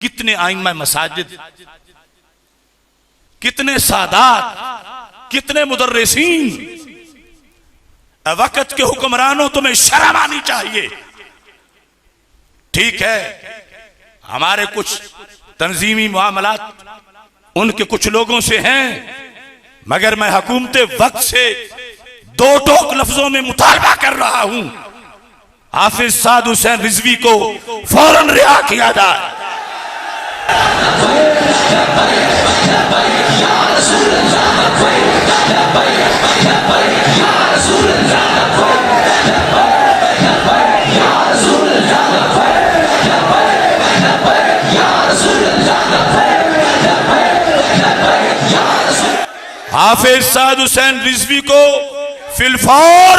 कितने आइम्मा मसाजिद, कितने सादात, कितने मुदर्रिसीन। वक्त के हुक्मरानों, तुम्हें शर्म आनी चाहिए। ठीक है, हमारे कुछ तंजीमी मामलात उनके कुछ लोगों से हैं, मगर मैं हुकूमते वक्त से दो टोक लफ्जों में मुतालबा कर रहा हूं, हाफिज साद हुसैन रिजवी को फौरन रिहा किया जाए। हाफिज साद हुसैन रिजवी को फिलफौर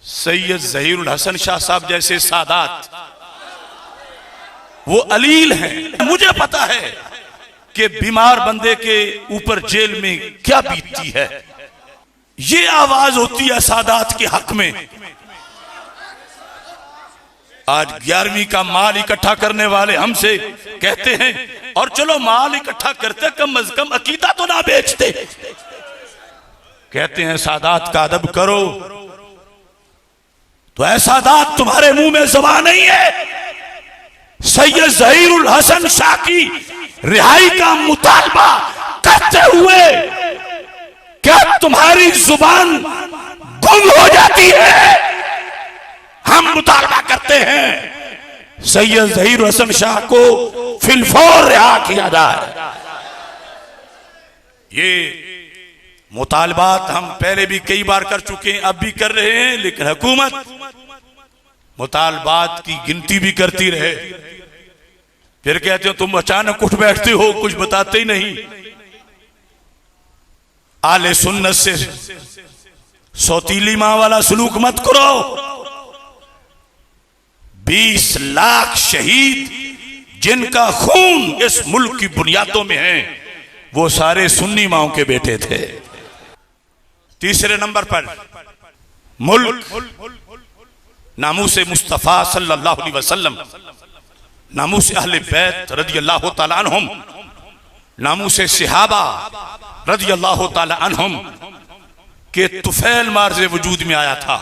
सैयद ज़हीरुल हसन शाह साहब जैसे सादात वो अलील हैं। मुझे पता है कि बीमार बंदे के ऊपर जेल में क्या बीतती है। ये आवाज होती है सादात के हक में। आज 11वीं का माल इकट्ठा करने वाले हमसे कहते हैं, और चलो माल इकट्ठा करते, कम अज कम अकीदा तो ना बेचते। कहते हैं सादात का अदब करो, तो ऐसा सादात तुम्हारे मुंह में ज़बान नहीं है। सैयद ज़हीरुल हसन शाह की रिहाई का मुतालबा करते हुए क्या तुम्हारी जुबान गुम हो जाती है? हम मुतालबा करते हैं सैयद ज़हीरुल हसन शाह को फिलफौर रिहा किया जाए। ये मुतालबात हम पहले भी कई बार कर चुके हैं, अब भी कर रहे हैं, लेकिन हुकूमत मुतालबात की गिनती भी करती रहे। फिर कहते हो तुम अचानक उठ बैठते हो, कुछ बताते ही नहीं। आले सुन्नत से सौतीली मां वाला सलूक मत करो। 20 लाख शहीद जिनका खून इस मुल्क की बुनियादों में है, वो सारे सुन्नी माओं के बेटे थे। तीसरे नंबर पर मुल्क नामूस मुस्तफा सल्लल्लाहु अलैहि वसल्लम, नामूस अहले बैत रदियल्लाहु ताला अन्हुम, नामूस सहाबा रदियल्लाहु ताला अन्हुम के तुफैल मार्ज़े वजूद में आया था।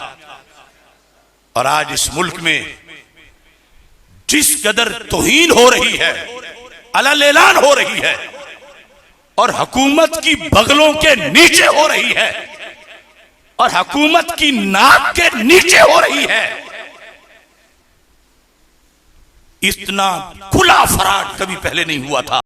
और आज इस मुल्क में जिस कदर तौहीन हो रही है, अलल ऐलान हो रही है, और हुकूमत की बगलों के नीचे हो रही है, और हुकूमत की नाक के नीचे हो रही है, इतना खुला फराड कभी पहले नहीं हुआ था।